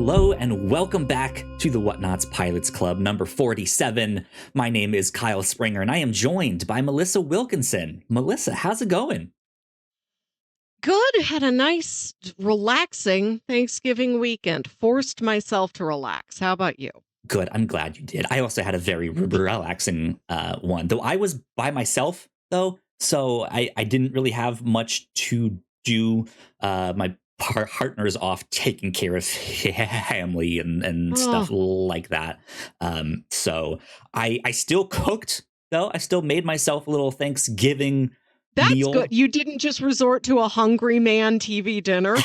hello, and welcome back to the Whatnauts Pilots Club number 47. My name is Kyle Springer, and I am joined by Melissa Wilkinson. Melissa, how's it going? Good. Had a nice, relaxing Thanksgiving weekend. Forced myself to relax. How about you? Good. I'm glad you did. I also had a very relaxing one, though I was by myself, though, so I didn't really have much to do. My partner's off taking care of family and stuff like that. So I still cooked, though. I still made myself a little Thanksgiving That's meal. good. You didn't just resort to a hungry man TV dinner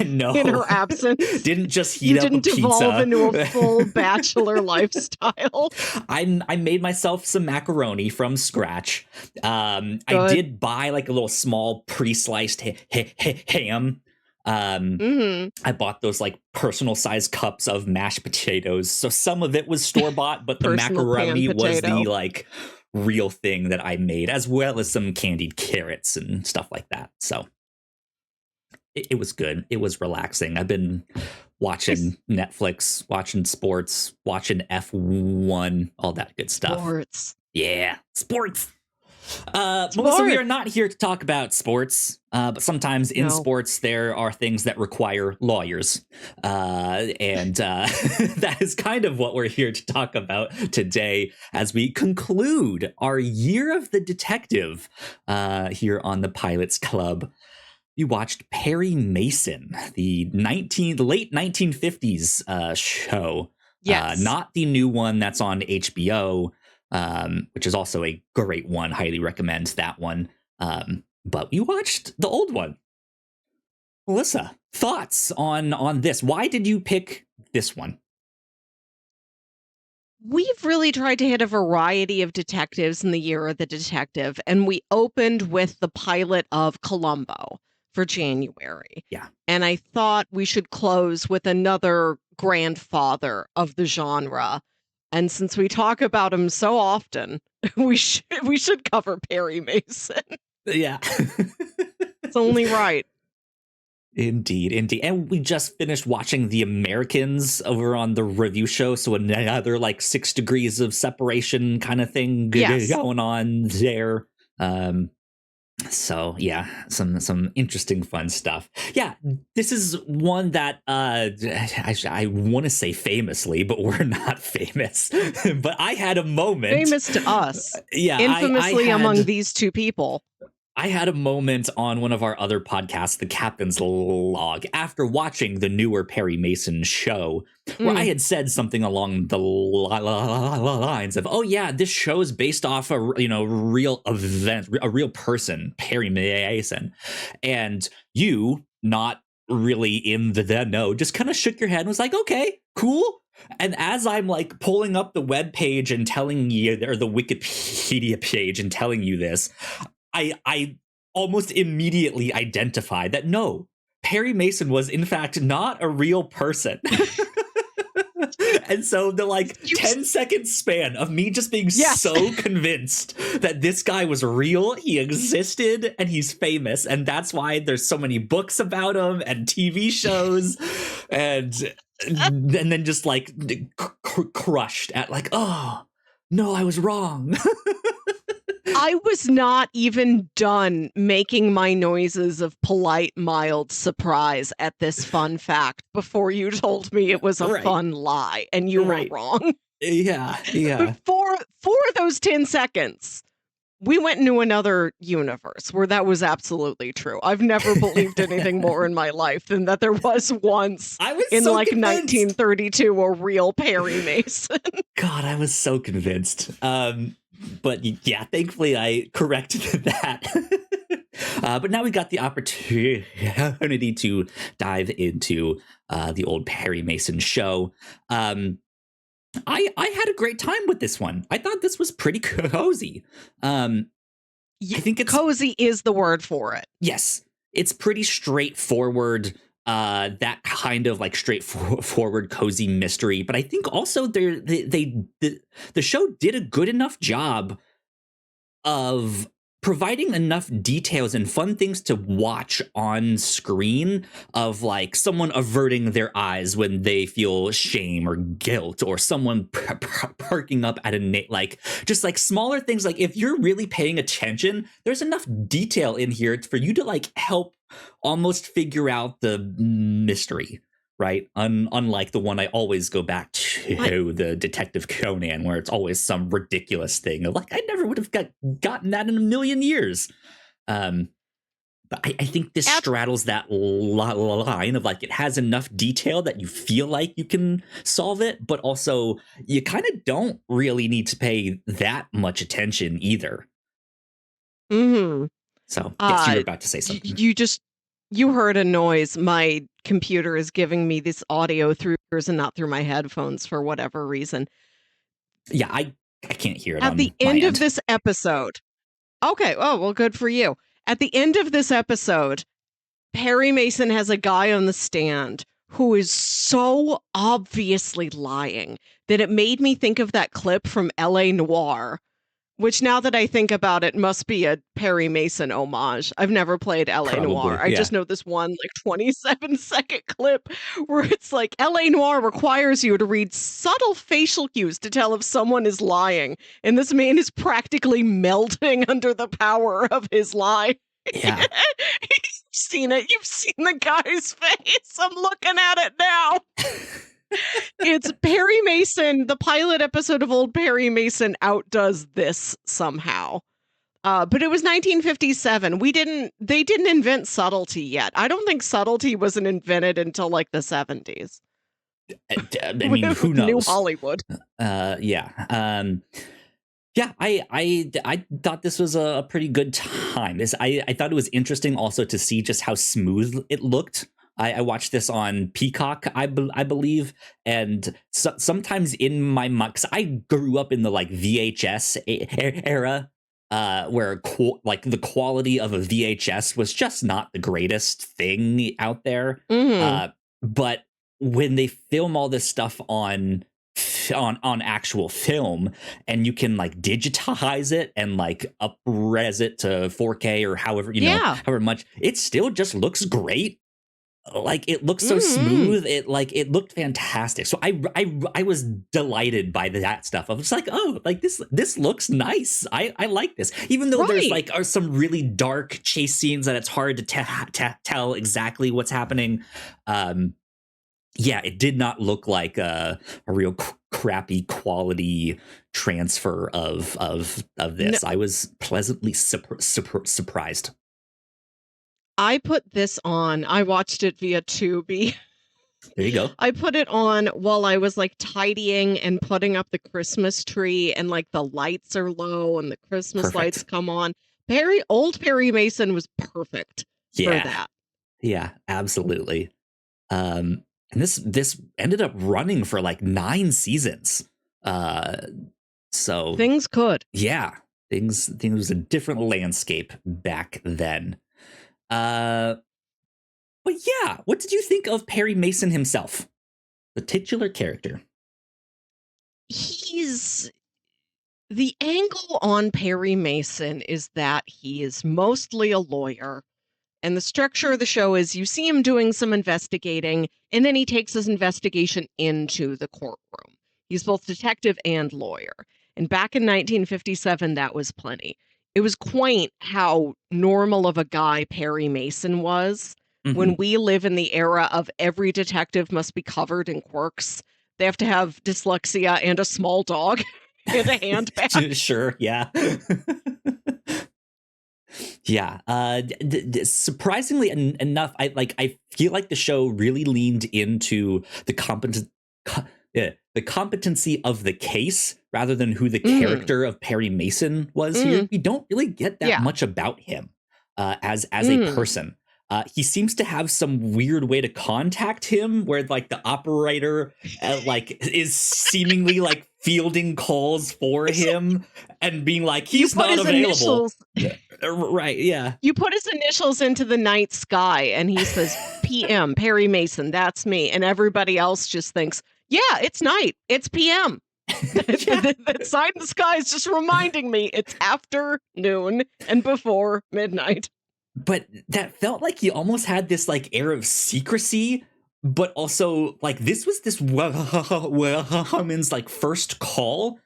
No, in her absence. Didn't just heat up a pizza. You didn't devolve into a full bachelor lifestyle. I made myself some macaroni from scratch. I did buy like a little small pre-sliced ham. I bought those like personal sized cups of mashed potatoes. So some of it was store bought, but the macaroni was the like real thing that I made, as well as some candied carrots and stuff like that. So it was good. It was relaxing. I've been watching Netflix, watching sports, watching F1, all that good stuff. Sports. Yeah, sports. Melissa, we are not here to talk about sports, but sometimes in sports there are things that require lawyers, and that is kind of what we're here to talk about today as we conclude our Year of the Detective here on the Pilots Club. You watched Perry Mason, the late 1950s show. Yes. Not the new one that's on HBO. Which is also a great one. Highly recommend that one. But you watched the old one. Melissa, thoughts on this? Why did you pick this one? We've really tried to hit a variety of detectives in the Year of the Detective, and we opened with the pilot of Columbo for January. Yeah. And I thought we should close with another grandfather of the genre. And since we talk about him so often, we should cover Perry Mason. Yeah. It's only right. Indeed. And we just finished watching The Americans over on the review show. So another like 6 degrees of separation kind of thing going on there. So yeah, some interesting fun stuff. Yeah, this is one that I want to say famously, but we're not famous. But I had a moment. Famous to us. Yeah, infamously among these two people. I had a moment on one of our other podcasts, The Captain's Log, after watching the newer Perry Mason show, where I had said something along the lines of, "Oh yeah, this show is based off a real event, a real person, Perry Mason," and you, not really in the know, just kind of shook your head and was like, "Okay, cool." And as I'm like pulling up the web page and telling you, or the Wikipedia page and telling you this, I almost immediately identified that no, Perry Mason was in fact not a real person. And so the like 10-second span of me just being so convinced that this guy was real, he existed, and he's famous, and that's why there's so many books about him and TV shows, and then just like crushed at like, oh no, I was wrong. I was not even done making my noises of polite, mild surprise at this fun fact before you told me it was a fun lie, and you were wrong. Yeah. But for those 10 seconds, we went into another universe where that was absolutely true. I've never believed anything more in my life than that there was once in so like convinced. 1932 a real Perry Mason. God, I was so convinced. But yeah, thankfully I corrected that. But now we got the opportunity to dive into the old Perry Mason show. I had a great time with this one. I thought this was pretty cozy. I think it's cozy is the word for it. Yes, it's pretty straightforward. That kind of like straightforward cozy mystery, but I think also the show did a good enough job of providing enough details and fun things to watch on screen of like someone averting their eyes when they feel shame or guilt, or someone perking up at a like just like smaller things. Like if you're really paying attention, there's enough detail in here for you to like help almost figure out the mystery. Right. Unlike the one I always go back to, the Detective Conan, where it's always some ridiculous thing of like, I never would have gotten that in a million years. But I think this straddles that line of like, it has enough detail that you feel like you can solve it, but also you kind of don't really need to pay that much attention either. Mm-hmm. So yes, you were about to say something. You heard a noise. My computer is giving me this audio through yours and not through my headphones for whatever reason. Yeah, I can't hear it at the end of this episode. Okay, oh, well, good for you. At the end of this episode, Perry Mason has a guy on the stand who is so obviously lying that it made me think of that clip from L.A. Noire, which now that I think about it must be a Perry Mason homage. I've never played L.A. Noire. I just know this one like 27-second clip where it's like L.A. Noire requires you to read subtle facial cues to tell if someone is lying. And this man is practically melting under the power of his lie. Yeah. You've seen it. You've seen the guy's face. I'm looking at it now. It's Perry Mason. The pilot episode of Old Perry Mason outdoes this somehow. But it was 1957. They didn't invent subtlety yet. I don't think subtlety wasn't invented until like the 70s. I mean, who knows? New Hollywood. Yeah. Yeah, I thought this was a pretty good time. I thought it was interesting also to see just how smooth it looked. I watched this on Peacock, I believe, and sometimes in my mind, because I grew up in the like VHS era, where like the quality of a VHS was just not the greatest thing out there. Mm-hmm. But when they film all this stuff on actual film, and you can like digitize it and like up-res it to 4K or however however much, it still just looks great. Like it looks so smooth. It looked fantastic. So I was delighted by that stuff. I was like, oh, like this looks nice. I like this, even though there's like are some really dark chase scenes that it's hard to tell exactly what's happening. Yeah, it did not look like a real crappy quality transfer of this. No. I was pleasantly surprised. I put this on. I watched it via Tubi. There you go. I put it on while I was like tidying and putting up the Christmas tree, and like the lights are low and the Christmas lights come on. Old Perry Mason was perfect for that. Yeah, absolutely. And this ended up running for like 9 seasons. So things could. Yeah. Things was a different landscape back then. But yeah, what did you think of Perry Mason himself? The titular character. The angle on Perry Mason is that he is mostly a lawyer. And the structure of the show is you see him doing some investigating, and then he takes his investigation into the courtroom. He's both detective and lawyer. And back in 1957, that was plenty. It was quaint how normal of a guy Perry Mason was. Mm-hmm. When we live in the era of every detective must be covered in quirks. They have to have dyslexia and a small dog and a handbag. Sure, yeah. Yeah. Surprisingly enough, I feel like the show really leaned into the competency of the case rather than who the character of Perry Mason was here. We don't really get that much about him as a person. He seems to have some weird way to contact him where like the operator is seemingly like fielding calls for him and being like, he's not available. Right, yeah. You put his initials into the night sky and he says PM, Perry Mason, that's me. And everybody else just thinks, yeah, it's night. It's PM. That sign in the sky is just reminding me it's after noon and before midnight. But that felt like he almost had this like air of secrecy, but also like this was this woman's like first call.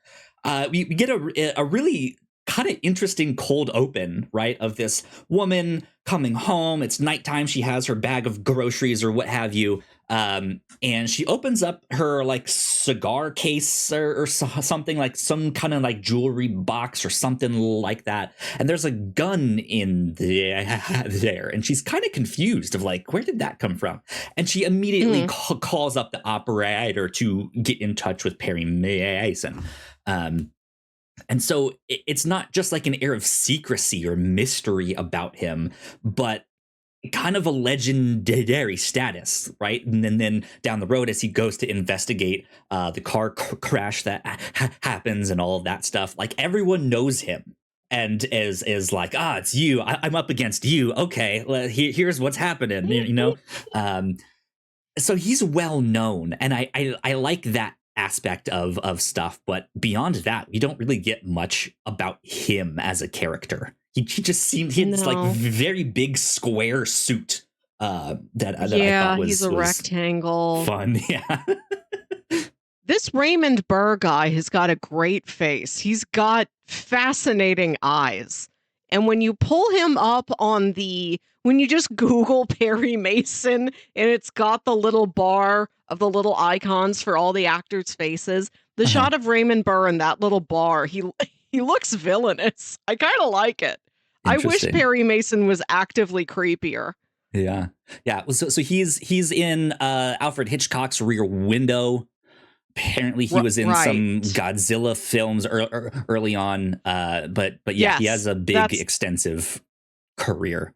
We get a really kind of interesting cold open, right, of this woman coming home. It's nighttime. She has her bag of groceries or what have you. And she opens up her like cigar case or something, like some kind of like jewelry box or something like that. And there's a gun in there. And she's kind of confused of like, where did that come from? And she immediately calls up the operator to get in touch with Perry Mason. And so it's not just like an air of secrecy or mystery about him, but kind of a legendary status, right? And then down the road, as he goes to investigate the car crash that happens and all of that stuff, like everyone knows him and is like, it's you. I'm up against you. Okay, here's what's happening. You know, so he's well known, and I like that aspect of stuff. But beyond that, we don't really get much about him as a character. He just seemed he had this like very big square suit that I thought was he's a rectangle. Fun, yeah. This Raymond Burr guy has got a great face. He's got fascinating eyes. And when you pull him up when you just Google Perry Mason and it's got the little bar of the little icons for all the actors' faces, the shot of Raymond Burr in that little bar, he looks villainous. I kind of like it. I wish Perry Mason was actively creepier. Yeah. So he's in Alfred Hitchcock's Rear Window. Apparently he was in some Godzilla films early on. But yeah, he has a big, extensive career.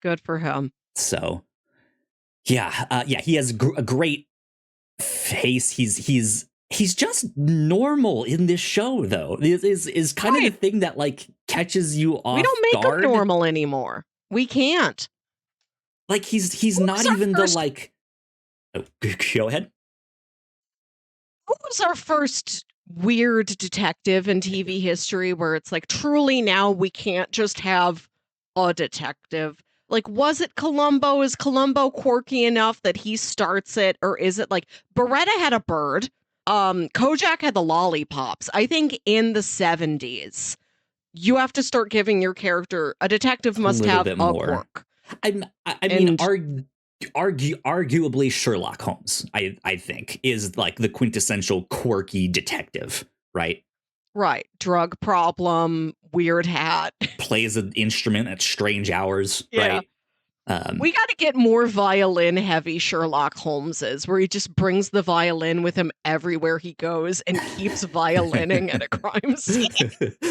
Good for him. So yeah, he has a great face. He's just normal in this show, though. Is kind of the thing that like catches you off guard. We don't make him normal anymore. We can't. Like he's not even the like. Oh, go ahead. Who was our first weird detective in TV history where it's like truly now we can't just have a detective? Like, was it Columbo? Is Columbo quirky enough that he starts it, or is it like Beretta had a bird? Kojak had the lollipops. I think in the 70s, you have to start giving your character a detective must have a quirk. I mean, arguably Sherlock Holmes, I think, is like the quintessential quirky detective, right? Right. Drug problem, weird hat. Plays an instrument at strange hours, right? We got to get more violin-heavy Sherlock Holmeses, where he just brings the violin with him everywhere he goes and keeps violining at a crime scene.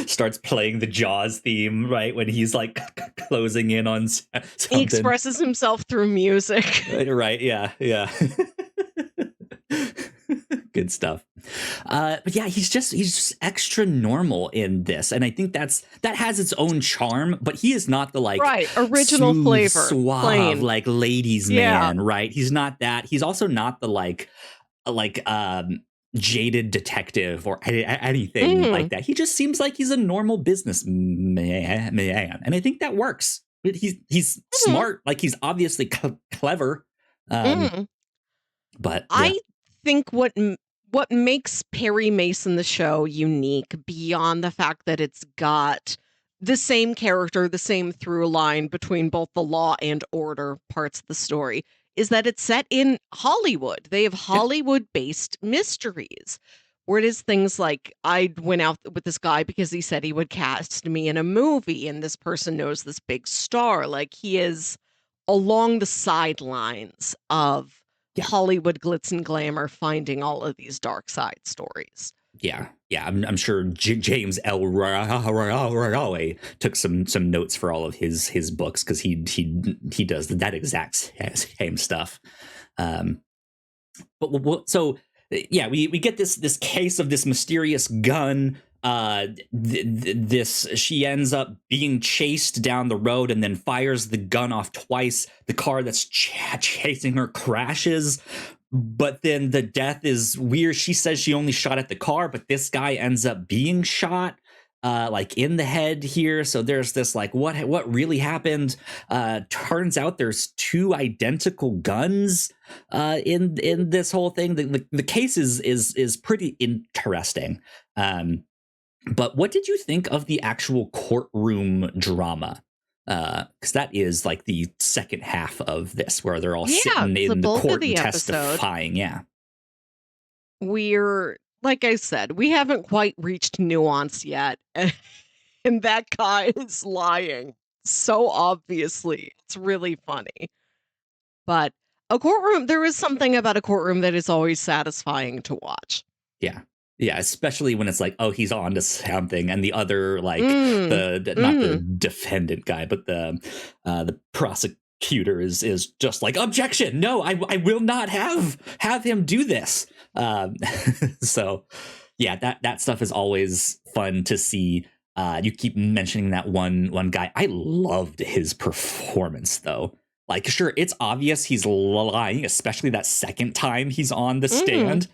Starts playing the Jaws theme, right, when he's like closing in on something. He expresses himself through music. Right, yeah. Good stuff. But yeah, he's just extra normal in this, and I think that has its own charm. But he is not the like original smooth, flavor, suave, plain. like ladies' man, right? He's not that. He's also not the like jaded detective or anything like that. He just seems like he's a normal business man, and I think that works. He's smart, like he's obviously clever. But I think what makes Perry Mason the show unique, beyond the fact that it's got the same character, the same through line between both the law and order parts of the story, is that it's set in Hollywood. They have Hollywood-based mysteries, where it is things like, I went out with this guy because he said he would cast me in a movie, and this person knows this big star. Like, he is along the sidelines of Hollywood glitz and glamour, finding all of these dark side stories. Yeah. I'm sure James L. Roy took some notes for all of his books, because he does that exact same stuff. So yeah, we get this case of this mysterious gun. She ends up being chased down the road and then fires the gun off twice. The car that's chasing her crashes, But then the death is weird. She says she only shot at the car, but this guy ends up being shot like in the head here. So there's this like what really happened. Turns out there's two identical guns in this whole thing. The case is pretty interesting. But what did you think of the actual courtroom drama? Because that is like the second half of this, where they're all sitting in the court and testifying. Yeah. We're, like I said, we haven't quite reached nuance yet. And that guy is lying so obviously. It's really funny. But a courtroom, there is something about a courtroom that is always satisfying to watch. Yeah. Yeah, especially when it's like, oh, he's on to something, and the other, like, not the defendant guy, but the prosecutor is just like, objection, no, I will not have him do this. So, yeah, that stuff is always fun to see. You keep mentioning that one guy. I loved his performance, though. Like, sure, it's obvious he's lying, especially that second time he's on the stand.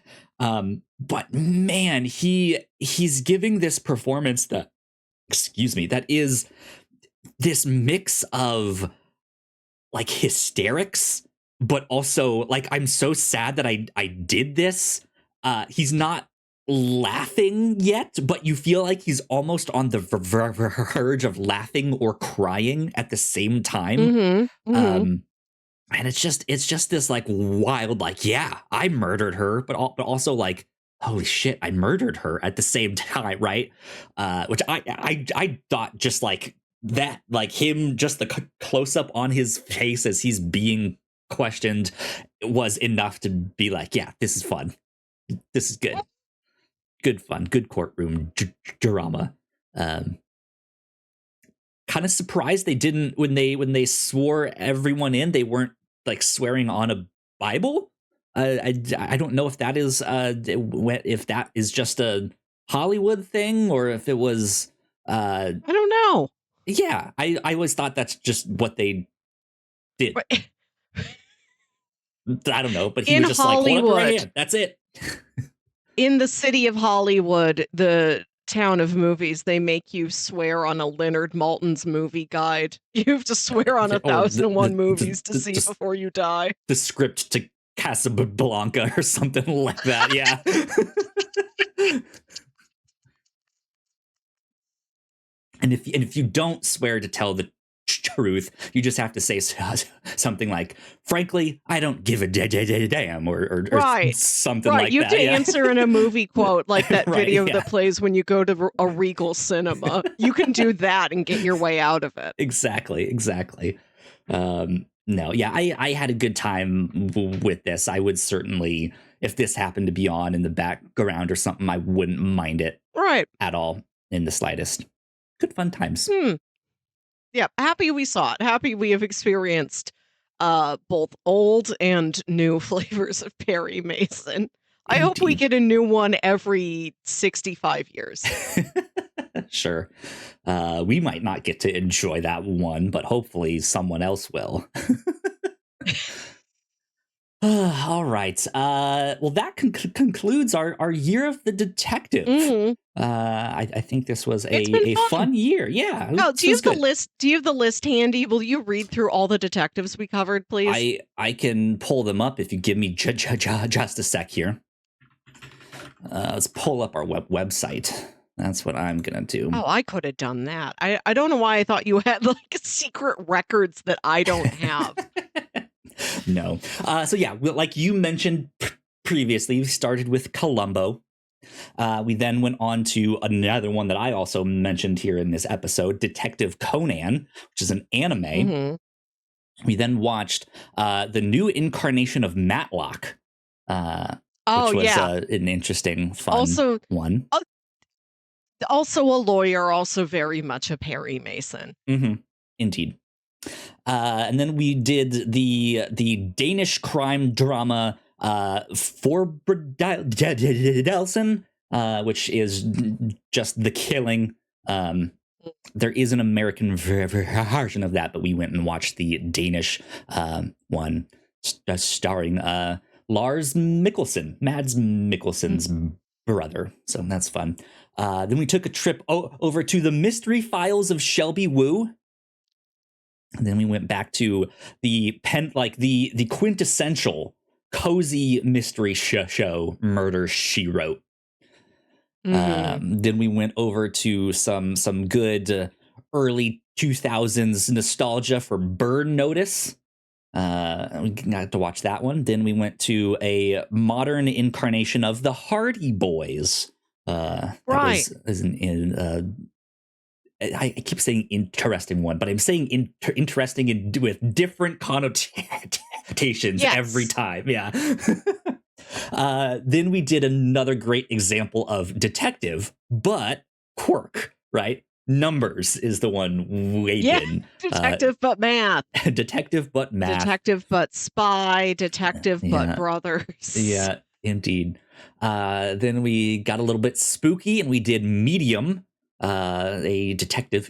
But man, he's giving this performance that is this mix of like hysterics, but also like, I'm so sad that I did this. He's not laughing yet, but you feel like he's almost on the verge of laughing or crying at the same time. And it's just this like wild, like, yeah, I murdered her, but also like, holy shit, I murdered her at the same time, right? Which I thought just like that, like him, just the close up on his face as he's being questioned was enough to be like, yeah, this is fun. This is good. Good fun. Good courtroom drama. Kind of surprised they didn't, when they swore everyone in, they weren't like swearing on a Bible. I don't know if that is just a Hollywood thing, or if it was I don't know. Yeah, I always thought that's just what they did. I don't know, but he was just Hollywood, like, hold up your right hand. That's it. In the city of Hollywood, the town of movies, they make you swear on a Leonard Maltin's movie guide. You have to swear on 1,001 movies to see before you die. The script to Casablanca or something like that. Yeah. And if you don't swear to tell the truth, you just have to say something like, frankly, I don't give a damn, or something like that. You have to answer in a movie quote, like that video that plays when you go to a Regal cinema. You can do that and get your way out of it. Exactly. No, yeah, I had a good time with this. I would certainly, if this happened to be on in the background or something, I wouldn't mind it at all, in the slightest. Good fun times. Yeah, happy we saw it. Happy we have experienced both old and new flavors of Perry Mason. I hope we get a new one every 65 years. Sure. We might not get to enjoy that one, but hopefully someone else will. All right. Well, that concludes our year of the detective. I think this was a fun year. Yeah. Oh, do you have the list? Do you have the list handy? Will you read through all the detectives we covered, please? I can pull them up if you give me just a sec here. Let's pull up our website. That's what I'm gonna do. Oh, I could have done that. I don't know why I thought you had like secret records that I don't have. No. So yeah, like you mentioned previously, we started with Columbo. We then went on to another one that I also mentioned here in this episode, Detective Conan, which is an anime. We then watched the new incarnation of Matlock, which was an interesting, fun one. Also a lawyer, also very much a Perry Mason. Indeed. And then we did the Danish crime drama Forbridelsen, which is just the killing. There is an American version of that, but we went and watched the Danish one starring Lars Mikkelsen, Mads Mikkelsen's brother. So that's fun. Then we took a trip over to the Mystery Files of Shelby Woo. And then we went back to the quintessential cozy mystery show, Murder, She Wrote. Then we went over to some good early 2000s nostalgia for Burn Notice. We got to watch that one. Then we went to a modern incarnation of the Hardy Boys. Right. I keep saying interesting one, but I'm saying interesting with different connotations every time. Yeah. Then we did another great example of detective, but quirk, right? Numbers is the one waiting. Detective but math. Detective but math. Detective but spy. Detective but brothers. Yeah, indeed. Then we got a little bit spooky and we did Medium, a detective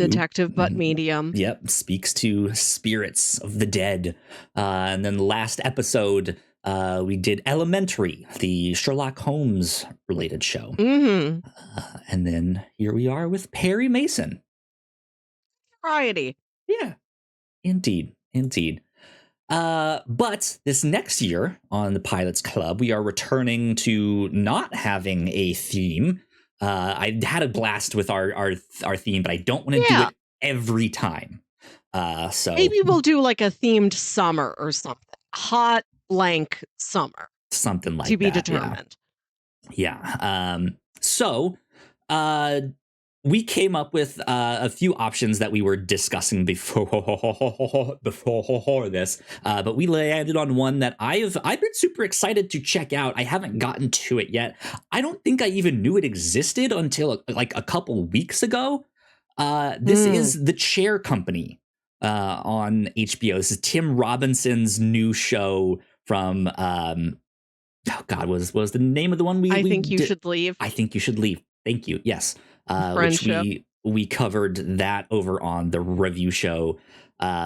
but medium. Yep, speaks to spirits of the dead. And then the last episode, we did Elementary, the Sherlock Holmes related show. And then here we are with Perry Mason. Variety. Yeah, indeed. But this next year on the Pilots Club, we are returning to not having a theme. I had a blast with our theme, but I don't want to do it every time. So maybe we'll do like a themed summer or something. Hot blank summer. Something like that. To be determined. Yeah. So we came up with a few options that we were discussing before this, but we landed on one that I've been super excited to check out. I haven't gotten to it yet. I don't think I even knew it existed until like a couple weeks ago. This is The Chair Company on HBO. This is Tim Robinson's new show from was the name of the one I Think You Should Leave. I Think You Should Leave. Thank you. Yes. Which we covered that over on the review show.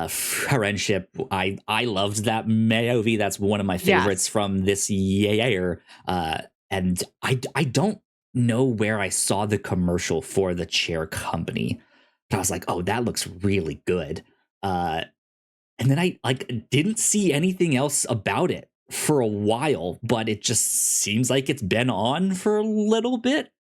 Friendship. I loved that movie. That's one of my favorites from this year. And I don't know where I saw the commercial for The Chair Company, but I was like, oh, that looks really good. And then I didn't see anything else about it for a while, but it just seems like it's been on for a little bit.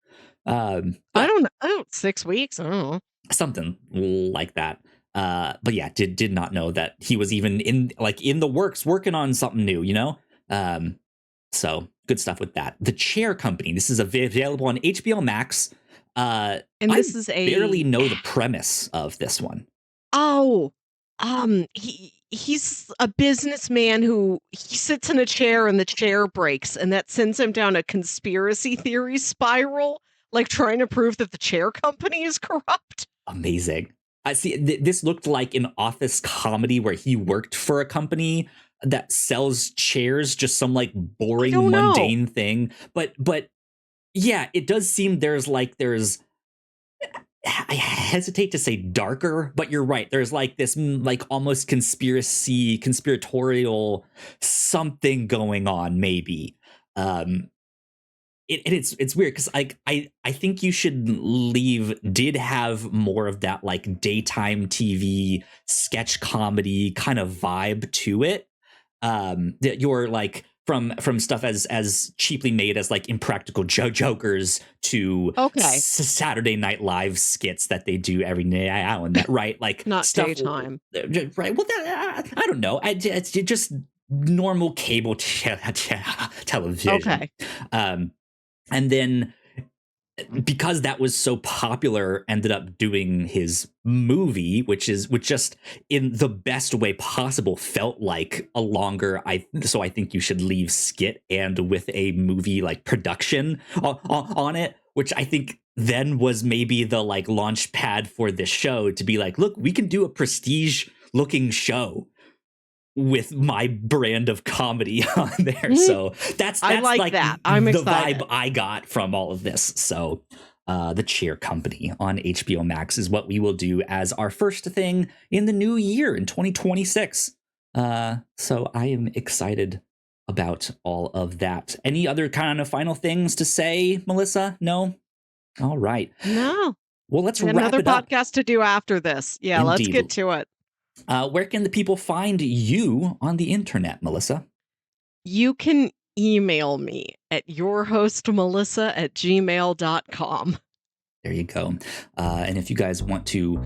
I don't know, 6 weeks. I don't know. Something like that. But yeah, did not know that he was even in the works working on something new, you know? So good stuff with that. The Chair Company. This is available on HBO Max. And this I barely know the premise of this one. Oh, he's a businessman who he sits in a chair and the chair breaks, and that sends him down a conspiracy theory spiral, like trying to prove that the chair company is corrupt. Amazing. I see. This looked like an office comedy where he worked for a company that sells chairs, just some like boring, mundane thing. But yeah, it does seem there's I hesitate to say darker, but you're right. There's like this like almost conspiratorial something going on, maybe. It's weird because I think You Should Leave did have more of that like daytime TV sketch comedy kind of vibe to it. That you're like from stuff as cheaply made as like Impractical Jokers to Saturday Night Live skits that they do every now and then, right? Like not stuff, daytime, right? Well, I don't know. It's just normal cable television. Okay. And then because that was so popular, ended up doing his movie, which just in the best way possible felt like a longer So I Think You Should Leave skit, and with a movie like production on it, which I think then was maybe the like launch pad for this show to be like, look, we can do a prestige looking show with my brand of comedy on there. So that's I like that. I'm the excited. vibe I got from all of this. So The Chair Company on HBO Max is what we will do as our first thing in the new year in 2026. So I am excited about all of that. Any other kind of final things to say, Melissa? No? All right. No. Well, let's wrap another it up. podcast to do after this. Yeah, Indeed. Let's get to it. Where can the people find you on the internet, Melissa? You can email me at yourhostmelissa@gmail.com. There you go. And if you guys want to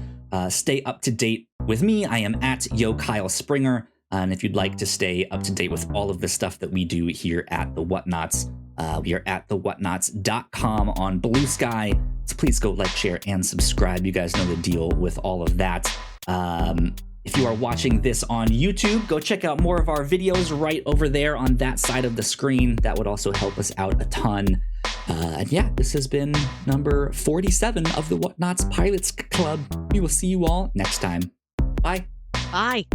stay up to date with me, I am at Yo Kyle Springer. And if you'd like to stay up to date with all of the stuff that we do here at the Whatnauts, we are at thewhatnauts.com on Blue Sky. So please go like, share, and subscribe. You guys know the deal with all of that. If you are watching this on YouTube, go check out more of our videos right over there on that side of the screen. That would also help us out a ton. And yeah, this has been number 47 of the Whatnauts Pilots Club. We will see you all next time. Bye. Bye.